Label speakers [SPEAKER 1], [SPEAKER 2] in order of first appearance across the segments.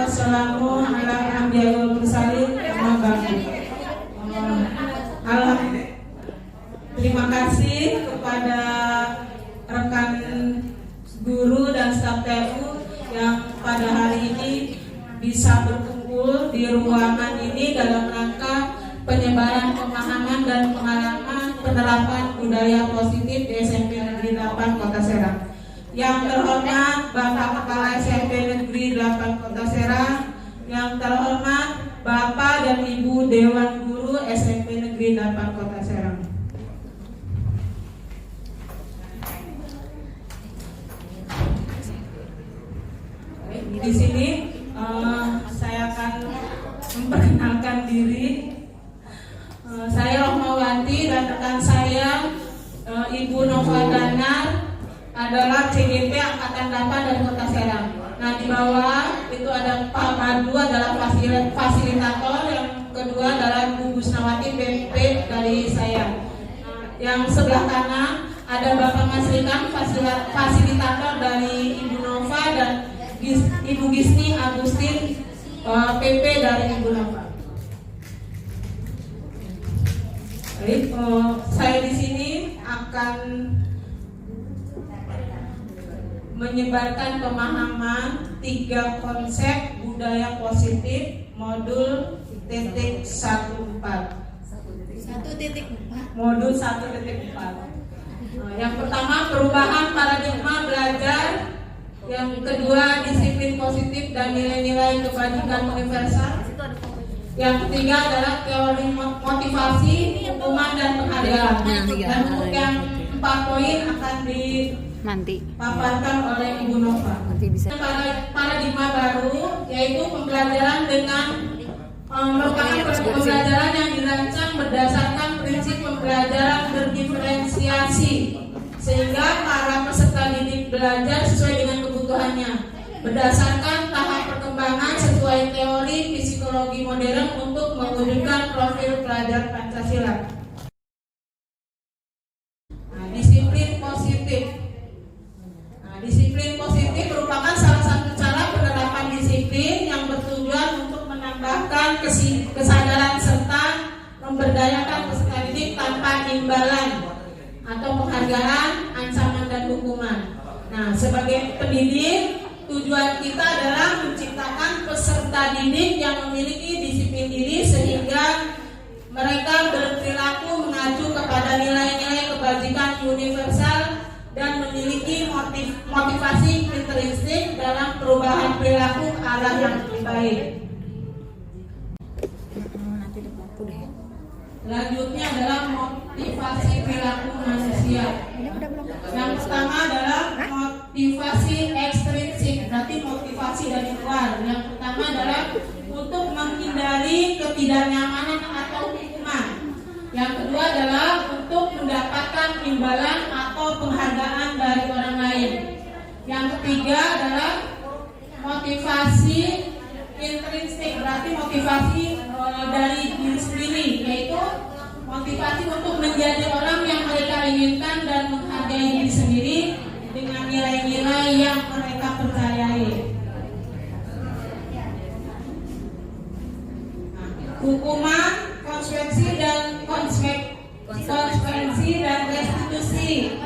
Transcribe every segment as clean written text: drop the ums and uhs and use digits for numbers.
[SPEAKER 1] wassalamu ala anbiya'i wal mursalin amma ba'du. Terima kasih kepada rekan guru dan staf TU yang pada hari ini bisa berkumpul di ruangan ini dalam rangka penyebaran pemahaman dan pengalaman penerapan budaya positif di SMP Negeri 8 Kota Serang. Yang terhormat Bapak Kepala SMP Negeri 8 Kota Serang, yang terhormat Bapak dan Ibu Dewan Guru SMP Negeri 8 Kota Serang. Di sini saya akan memperkenalkan diri. Saya Rohmawati dan rekan saya Ibu Nova Danar adalah CGP Angkatan 8 dari Kota Serang. Nah, di bawah itu ada Pak Madu adalah fasilitator, yang kedua adalah Bu Gusnawati PP dari saya. Yang sebelah kanan ada Bapak Mas Rikan fasilitator dari Ibu Nova dan Ibu Gisni Agustin PP dari Ibu Nova. Baik, saya di sini akan menyebarkan pemahaman 3 konsep budaya positif modul titik 14. Modul 1.4. Yang pertama perubahan paradigma belajar, yang kedua disiplin positif dan nilai-nilai kebajikan universal. Yang ketiga adalah teori motivasi, hukuman dan penghargaan. Dan untuk yang 4 poin akan dipaparkan oleh Ibu Nova. Paradigma baru yaitu pembelajaran dengan merupakan pembelajaran yang dirancang berdasarkan prinsip pembelajaran berdiferensiasi, sehingga para peserta didik belajar sesuai dengan kebutuhannya berdasarkan tahap perkembangan sesuai teori psikologi modern untuk mewujudkan profil pelajar Pancasila. Disiplin positif. Disiplin positif merupakan salah satu cara penerapan disiplin yang bertujuan untuk menambahkan kesadaran serta memberdayakan peserta didik tanpa imbalan atau penghargaan, ancaman dan hukuman. Nah, sebagai pendidik, tujuan kita adalah menciptakan peserta didik yang memiliki disiplin diri sehingga mereka berperilaku mengacu kepada nilai-nilai kebajikan universal dan memiliki motivasi intrinsik dalam perubahan perilaku ke arah yang lebih baik. Selanjutnya adalah motivasi perilaku manusia. Yang pertama adalah motivasi ekstrinsik, berarti motivasi dari luar. Yang pertama adalah untuk menghindari ketidaknyamanan atau hukuman. Yang kedua adalah untuk mendapatkan imbalan atau penghargaan dari orang lain. Yang ketiga adalah motivasi intrinsik, berarti motivasi dari diri sendiri, yaitu motivasi untuk menjadi orang yang mereka inginkan dan menghargai diri sendiri dengan nilai-nilai yang mereka percayai. Hukuman, konsekuensi dan restitusi.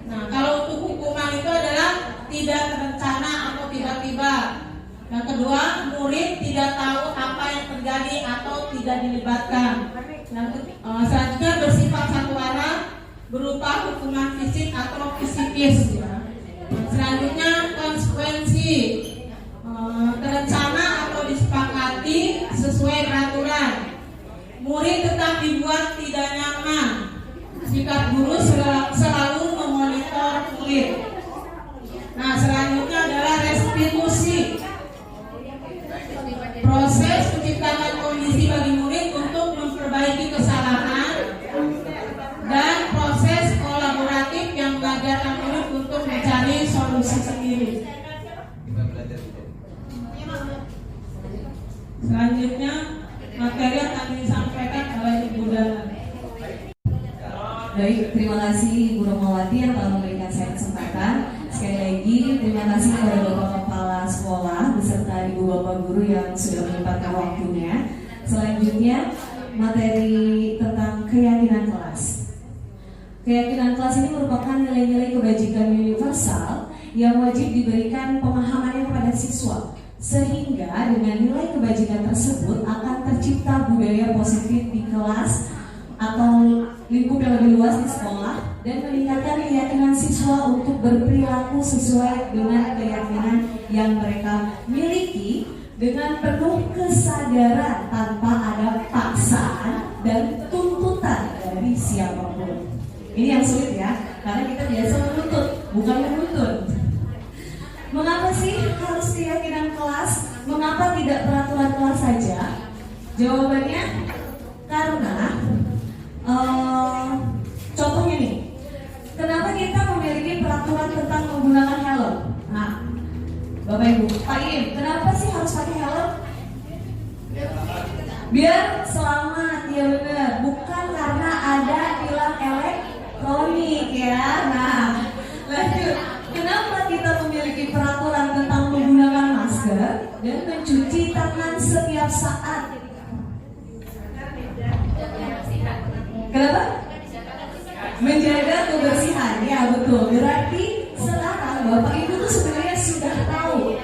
[SPEAKER 1] Nah, kalau untuk hukuman itu adalah tidak terencana atau tiba-tiba. Yang kedua, murid tidak tahu apa yang terjadi atau tidak dilibatkan. Selanjutnya bersifat satu arah berupa hukuman fisik atau psikis. Selanjutnya konsekuensi, terencana atau disepakati sesuai peraturan. Murid tetap dibuat tidak nyaman. Sikap guru selalu memonitor murid. Nah, selanjutnya adalah restitusi. Proses menciptakan kondisi bagi murid untuk memperbaiki kesalahan dan proses kolaboratif yang mengajarkan murid untuk mencari solusi sendiri. Selanjutnya materi akan disampaikan oleh Ibu Danar.
[SPEAKER 2] Baik, terima kasih Ibu Rohmawati yang telah memberikan saya kesempatan. Sekali lagi terima kasih kepada Bapak Kepala kepala sekolah beserta ibu bapak guru yang sudah menyempatkan waktunya. Selanjutnya materi tentang keyakinan kelas. Keyakinan kelas ini merupakan nilai-nilai kebajikan universal yang wajib diberikan pemahamannya kepada siswa, sehingga dengan nilai kebajikan tersebut akan tercipta budaya positif di kelas atau lingkup yang lebih luas di sekolah dan meningkatkan keyakinan siswa untuk berperilaku sesuai dengan keyakinan yang mereka miliki dengan penuh kesadaran tanpa ada paksaan dan tuntutan dari siapapun. Ini yang sulit ya, karena kita biasa menuntut, bukan menuntut. Mengapa sih harus keyakinan kelas? Mengapa tidak peraturan kelas saja? Jawabannya karena contohnya nih, kenapa kita memiliki peraturan tentang menggunakan helm? Nah, Bapak Ibu, Pak Im, kenapa sih harus pakai helm? Biar selamat, ya benar. Bukan karena ada tilang elektronik ya. Nah, lanjut. Kenapa kita memiliki peraturan tentang menggunakan masker dan mencuci tangan setiap saat? Kenapa? Menjaga kebersihan, ya betul. Berarti sekarang Bapak Ibu tuh sebenarnya sudah tahu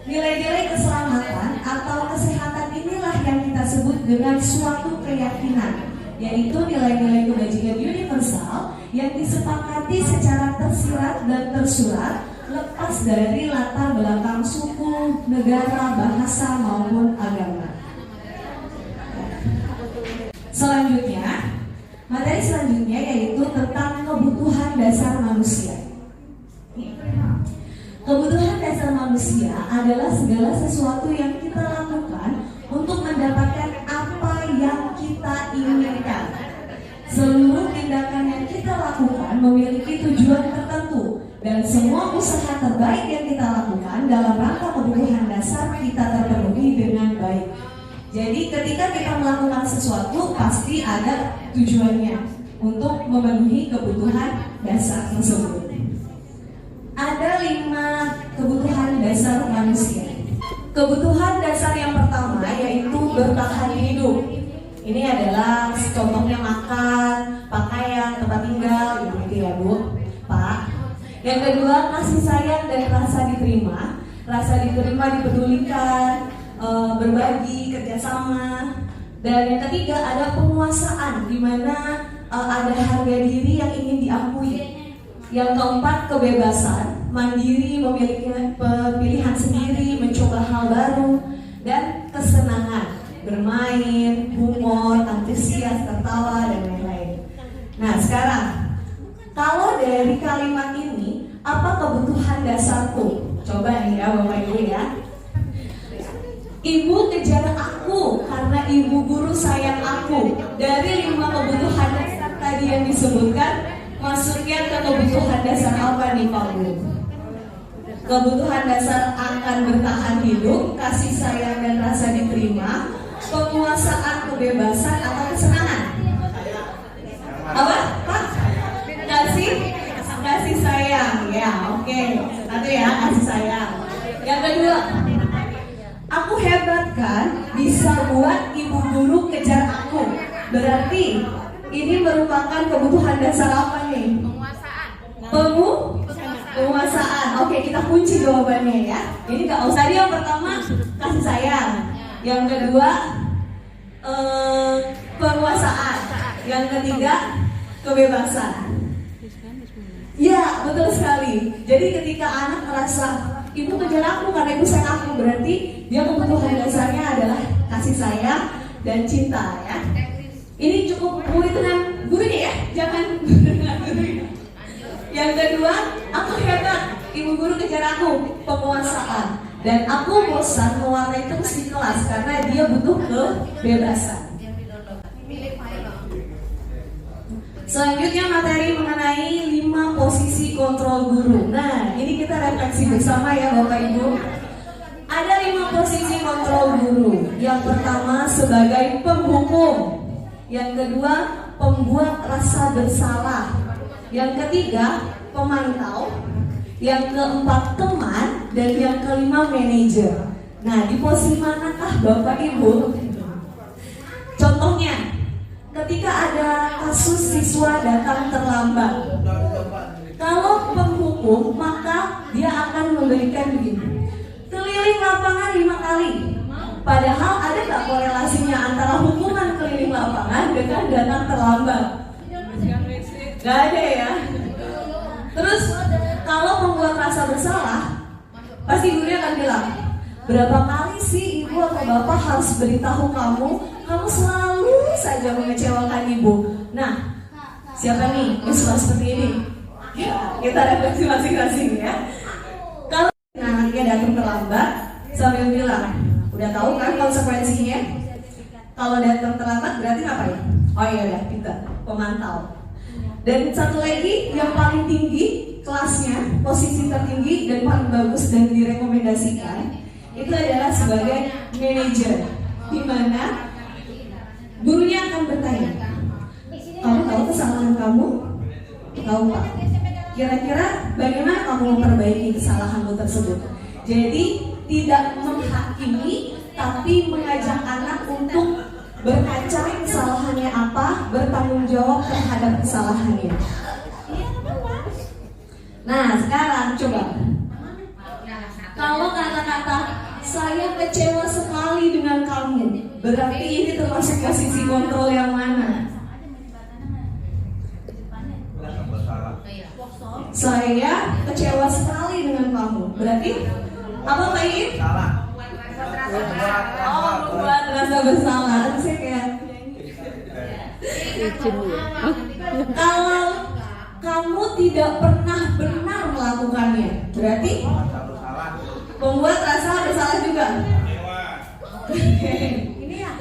[SPEAKER 2] nilai-nilai keselamatan atau kesehatan inilah yang kita sebut dengan suatu keyakinan, yaitu nilai-nilai kebajikan universal yang disepakati secara tersirat dan tersurat lepas dari latar belakang suku, negara, bahasa maupun agama. Selanjutnya, materi selanjutnya yaitu tentang kebutuhan dasar manusia. Kebutuhan dasar manusia adalah segala sesuatu yang kita lakukan untuk mendapatkan apa yang kita inginkan. Seluruh tindakan yang kita lakukan memiliki tujuan tertentu dan semua usaha terbaik yang kita lakukan dalam rangka kebutuhan dasar kita terpenuhi dengan baik. Jadi ketika kita melakukan sesuatu pasti ada tujuannya untuk memenuhi kebutuhan dasar tersebut. Ada 5 kebutuhan dasar manusia. Kebutuhan dasar yang pertama yaitu bertahan hidup. Ini adalah contohnya makan, pakaian, tempat tinggal, gitu ya Bu, Pak. Yang kedua kasih sayang dan rasa diterima. Rasa diterima dipedulikan, berbagi, kerjasama. Dan yang ketiga ada penguasaan, di mana ada harga diri yang ingin diakui. Yang keempat kebebasan, mandiri, memiliki pilihan sendiri, mencoba hal baru, dan kesenangan, bermain, humor, antusias, tertawa, dan lain-lain. Nah sekarang, kalau dari kalimat ini, apa kebutuhan dasarku? Coba nih ya Bapak Ibu ya. Ibu kejar aku karena ibu guru sayang aku. Dari 5 kebutuhan dasar tadi yang disebutkan, masuknya ke kebutuhan dasar apa nih Pak Bu? Kebutuhan dasar akan bertahan hidup, kasih sayang dan rasa diterima, penguasaan, kebebasan, atau kesenangan? Apa? Pak? Kasih sayang. Ya, oke. Satu ya, kasih sayang. Yang kedua, aku hebat kan, bisa buat ibu guru kejar aku. Berarti ini merupakan kebutuhan dasar apa nih? Penguasaan. Oke, kita kunci jawabannya ya. Ini Kak Aus. Tadi yang pertama kasih sayang. Yang kedua penguasaan. Yang ketiga kebebasan. Ya, betul sekali. Jadi ketika anak merasa ibu kejar aku karena ibu sayang aku, berarti dia kebutuhan dasarnya adalah kasih sayang dan cinta ya. Ini cukup murid dengan gurunya ya, jangan dengan gurunya. Yang kedua, aku hebat, ibu guru kejar aku, penguasaan. Dan aku bosan mewarnai terus di kelas karena dia butuh kebebasan. Selanjutnya materi mengenai 5 posisi kontrol guru. Nah, ini kita refleksi bersama ya Bapak Ibu. Ada 5 posisi kontrol guru. Yang pertama sebagai penghukum. Yang kedua pembuat rasa bersalah. Yang ketiga pemantau. Yang keempat teman. dan yang kelima manajer. Nah, di posisi manakah Bapak Ibu? Contohnya, ketika ada kasus siswa datang terlambat, kalau penghukum maka dia akan memberikan begini, keliling lapangan 5 kali. Padahal ada nggak korelasinya antara hukuman keliling lapangan dengan datang terlambat? Gak ada ya. Terus kalau membuat rasa bersalah, pasti gurunya akan bilang, berapa kali sih ibu atau bapak harus beritahu kamu, kamu selalu saja mengecewakan ibu. Nah, siapa nih yang suka seperti ini? Ya, kita refleksi masing-masing ya. Kalau anaknya datang terlambat sambil bilang, udah tahu kan konsekuensinya? Kalau datang terlambat berarti ngapain? Oh iya udah, kita pemantau. Dan satu lagi yang paling tinggi kelasnya, posisi tertinggi dan paling bagus dan direkomendasikan itu adalah sebagai manajer, di mana gurunya akan bertanya, kamu tahu kesalahan kamu? Tahu Pak. Kira-kira bagaimana kamu memperbaiki kesalahanmu tersebut? Jadi tidak menghakimi, tapi mengajak anak untuk berkaca kesalahannya apa, bertanggung jawab terhadap kesalahannya. Nah sekarang coba, kalau kata-kata saya kecewa sekali dengan kamu, berarti ini termasuk posisi kontrol yang mana? Saya kecewa sekali dengan kamu, berarti apa Pak Iin? Oh, membuat rasa bersalah. Saya kayak kalau kamu tidak pernah benar melakukannya, berarti membuat rasa bersalah juga. Ini ya.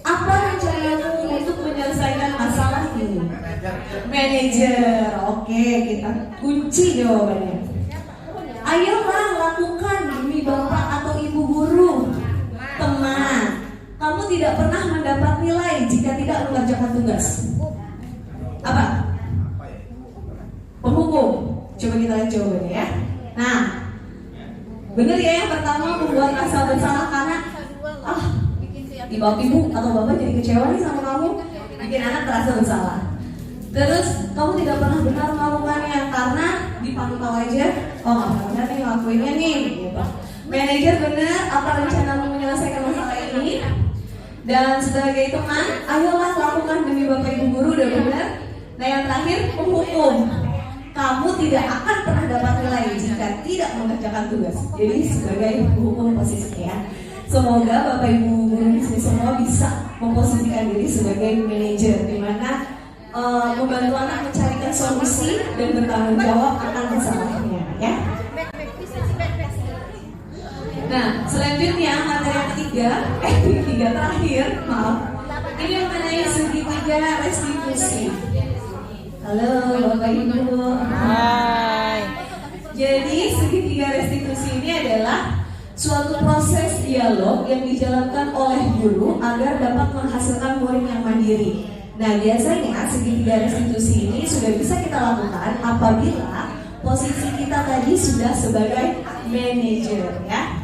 [SPEAKER 2] Apa rencanamu untuk menyelesaikan masalah ini? Manajer. Oke, kita kunci jawabannya. Ayolah lakukan demi bapak atau ibu guru. Teman, kamu tidak pernah mendapat nilai jika tidak mengerjakan tugas. Apa? Penghukum. Coba kita lihat jawabannya ya. Nah, benar ya yang pertama membuat rasa bersalah karena ibu atau bapak jadi kecewa nih sama kamu, bikin anak terasa bersalah. Terus kamu tidak pernah benar melakukannya karena dipantau aja, oh nggak benar nih ngelakuinnya nih. Gitu. Manajer benar, apa rencanamu menyelesaikan masalah ini? Dan sebagai teman, ayolah lakukan demi bapak ibu guru, udah benar. Nah yang terakhir, penghukum. Kamu tidak akan pernah dapat nilai jika tidak mengerjakan tugas. Jadi sebagai penghukum posisinya ya. Semoga bapak ibu guru di sini semua bisa memposisikan diri sebagai manajer, di mana membantu anak mencarikan solusi dan bertanggung jawab akan kesalahannya ya. Nah, selanjutnya materi yang ketiga terakhir, maaf. Ini mengenai segitiga restitusi. Halo Bapak Ibu.
[SPEAKER 3] Hai.
[SPEAKER 2] Jadi segitiga restitusi ini adalah suatu proses dialog yang dijalankan oleh guru agar dapat menghasilkan murid yang mandiri. Nah, biasanya segitiga restitusi ini sudah bisa kita lakukan apabila posisi kita tadi sudah sebagai manajer ya.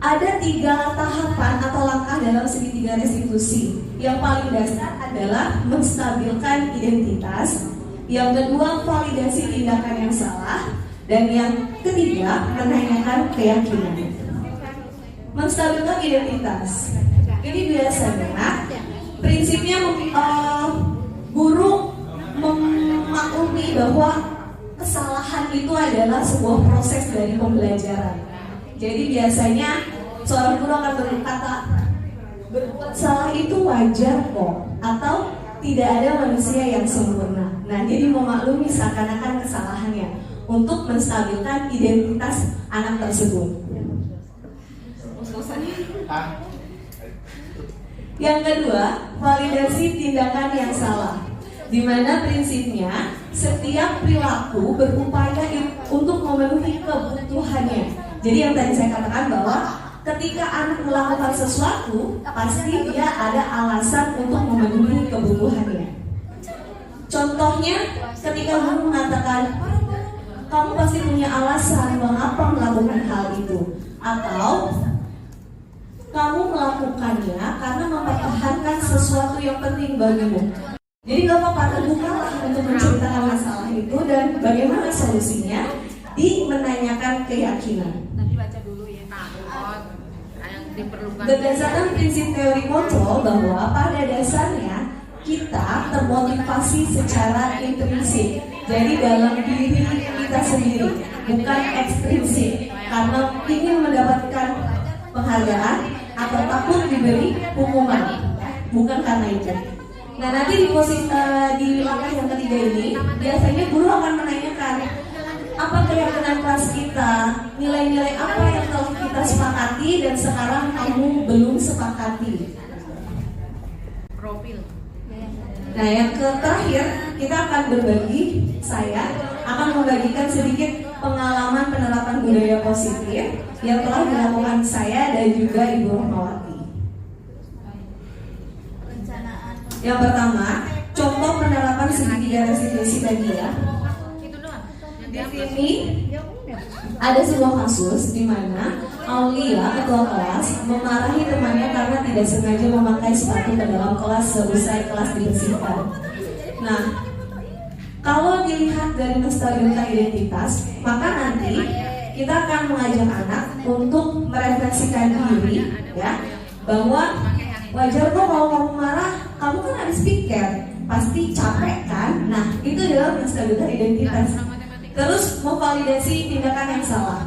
[SPEAKER 2] Ada 3 tahapan atau langkah dalam segitiga restitusi. Yang paling dasar adalah menstabilkan identitas, yang kedua validasi tindakan yang salah, dan yang ketiga menanyakan keyakinan. Menstabilkan identitas. Ini biasanya prinsipnya guru memaklumi bahwa kesalahan itu adalah sebuah proses dari pembelajaran. Jadi biasanya seorang guru akan berkata, berbuat salah itu wajar kok, atau tidak ada manusia yang sempurna. Nah, jadi memaklumi seakan-akan kesalahannya untuk menstabilkan identitas anak tersebut. Yang kedua, validasi tindakan yang salah, di mana prinsipnya setiap perilaku berupaya untuk memenuhi kebutuhannya. Jadi yang tadi saya katakan bahwa ketika anak melakukan sesuatu, pasti dia ada alasan untuk memenuhi kebutuhannya. Contohnya, ketika guru mengatakan, kamu pasti punya alasan mengapa melakukan hal itu, atau kamu melakukannya karena mempertahankan sesuatu yang penting bagimu. Jadi gak apa-apa, terbukalah untuk menceritakan masalah itu dan bagaimana solusinya di menanyakan keyakinan.
[SPEAKER 3] Nanti baca dulu ya. Yang diperlukan.
[SPEAKER 2] Berdasarkan prinsip teori kontrol bahwa pada dasarnya kita termotivasi secara intrinsik. Jadi dalam diri kita sendiri, bukan ekstrinsik, karena ingin mendapatkan penghargaan atau takut diberi hukuman, bukan karena itu. Nah, nanti di di langkah yang ketiga ini biasanya guru akan menanyakan apa keyakinan kelas kita, nilai-nilai apa yang telah kita sepakati dan sekarang kamu belum sepakati.
[SPEAKER 3] Profil.
[SPEAKER 2] Nah, yang terakhir kita akan berbagi, saya akan membagikan sedikit pengalaman penerapan budaya positif yang telah dilakukan saya dan juga Ibu Rohmawati. Yang pertama, contoh penerapan segitiga restitusi tadi ya.
[SPEAKER 3] Itu doang.
[SPEAKER 2] Di sini ada sebuah kasus di mana Aulia, ketua kelas, memarahi temannya karena tidak sengaja memakai sepatu ke dalam kelas selesai kelas dibersihkan. Nah, kalau dilihat dari menstabilkan identitas, maka nanti kita akan mengajak anak untuk merefleksikan diri, ya, bahwa wajar kok kalau kamu marah, kamu kan habis pikir, pasti capek kan? Nah, itu adalah menstabilkan identitas. Terus memvalidasi tindakan yang salah.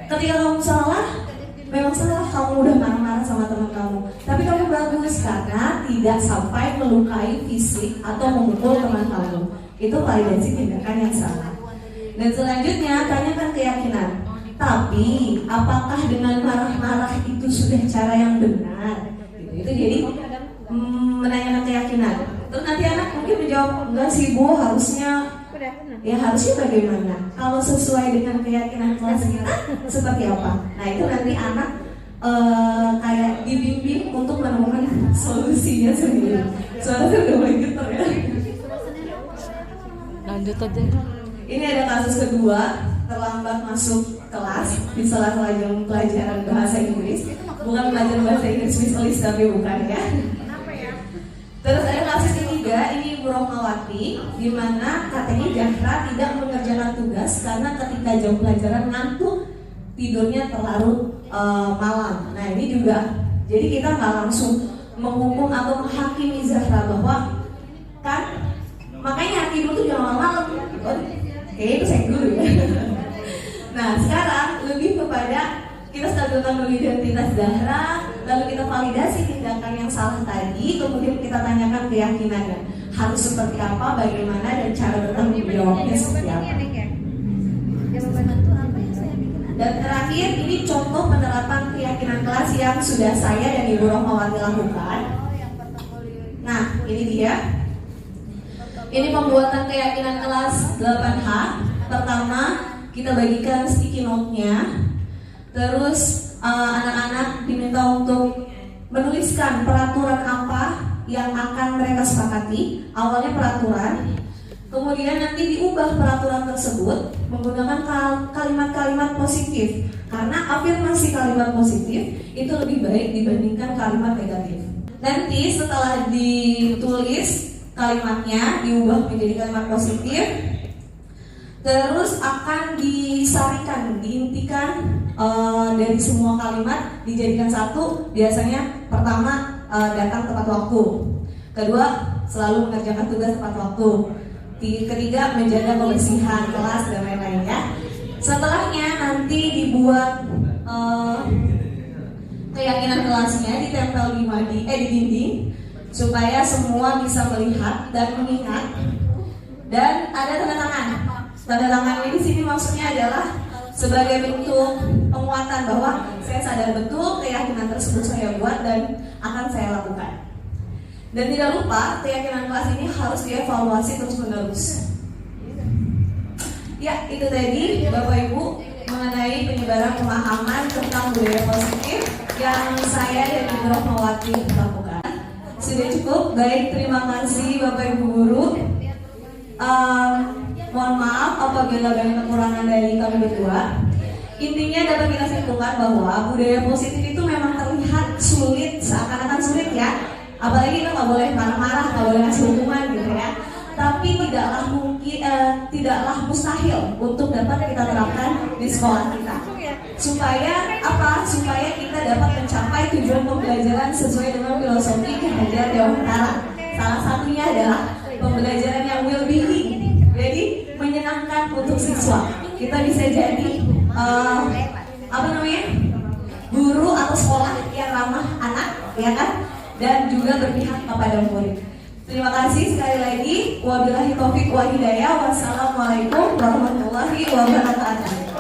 [SPEAKER 2] Ketika kamu salah, memang salah, kamu udah marah-marah sama teman kamu. Tapi kamu bagus karena tidak sampai melukai fisik atau memukul teman kamu. Itu validasi tindakan yang salah. Dan selanjutnya, tanyakan keyakinan. Tapi, apakah dengan marah-marah itu sudah cara yang benar? Itu jadi menanyakan keyakinan. Terus nanti anak mungkin menjawab, enggak sih Bu, harusnya bagaimana? Kalau sesuai dengan keyakinan kelas kita seperti apa? Nah, itu nanti anak kayak dibimbing untuk menemukan solusinya sendiri. Soalnya udah mulai getar ya.
[SPEAKER 3] Lanjut aja.
[SPEAKER 2] Ini ada kasus kedua, terlambat masuk kelas di sela-sela jam pelajaran bahasa Inggris. Bukan pelajaran bahasa Inggris visualis, tapi bukan ya. Terus ada kasus ketiga, ini Bu Rohmawati, di mana katanya Zahra tidak mengerjakan tugas karena ketika jam pelajaran ngantuk, tidurnya terlarut malam. Nah, ini juga, jadi kita nggak langsung menghukum atau menghakimi Zahra bahwa kan makanya tidur tuh jangan malam. Kayaknya itu saya dulu ya. Nah, sekarang lebih kepada kita stabilkan dulu identitas Zahra, lalu kita validasi tindakan yang salah tadi, kemudian kita tanyakan keyakinannya harus seperti apa, bagaimana, dan cara bertanggung jawabnya seperti apa. Dan terakhir, ini contoh penerapan keyakinan kelas yang sudah saya dan Ibu Rohmawati lakukan. Nah, ini dia. Ini pembuatan keyakinan kelas 8H. Pertama, kita bagikan sticky note-nya. Terus anak-anak diminta untuk menuliskan peraturan apa yang akan mereka sepakati. Awalnya peraturan, kemudian nanti diubah peraturan tersebut menggunakan kalimat-kalimat positif. Karena afirmasi kalimat positif itu lebih baik dibandingkan kalimat negatif. Nanti setelah ditulis kalimatnya diubah menjadi kalimat positif, terus akan disarikan, diintikan dari semua kalimat dijadikan satu. Biasanya pertama datang tepat waktu, kedua selalu mengerjakan tugas tepat waktu, ketiga menjaga kebersihan kelas dan lain-lain ya. Setelahnya nanti dibuat keyakinan kelasnya ditempel di dinding supaya semua bisa melihat dan mengingat. Dan ada tanda tangan. Tanda tangan ini di sini maksudnya adalah sebagai bentuk penguatan bahwa saya sadar betul keyakinan tersebut saya buat dan akan saya lakukan. Dan tidak lupa keyakinan kelas ini harus dievaluasi terus-menerus. Ya, itu tadi Bapak Ibu mengenai penyebaran pemahaman tentang budaya positif yang saya dan Ibu Rohmawati lakukan. Sudah cukup, baik, terima kasih Bapak Ibu Guru. Mohon maaf apabila banyak kekurangan dari kami berdua. Intinya dapat kita simpulkan bahwa budaya positif itu memang terlihat sulit, seakan-akan sulit ya. Apalagi kita nggak boleh marah-marah, nggak boleh ngasih hukuman gitu ya. Tapi tidaklah mungkin, tidaklah mustahil untuk dapat kita terapkan di sekolah kita. Supaya apa? Supaya kita dapat mencapai tujuan pembelajaran sesuai dengan filosofi kehadiran Dewantara. Salah satunya adalah pembelajaran yang well-being, jadi menyenangkan untuk siswa. Kita bisa jadi guru atau sekolah yang ramah anak, ya kan? Dan juga berpihak kepada murid. Terima kasih sekali lagi. Wabillahi taufiq wa hidayah. Wassalamualaikum warahmatullahi wabarakatuh.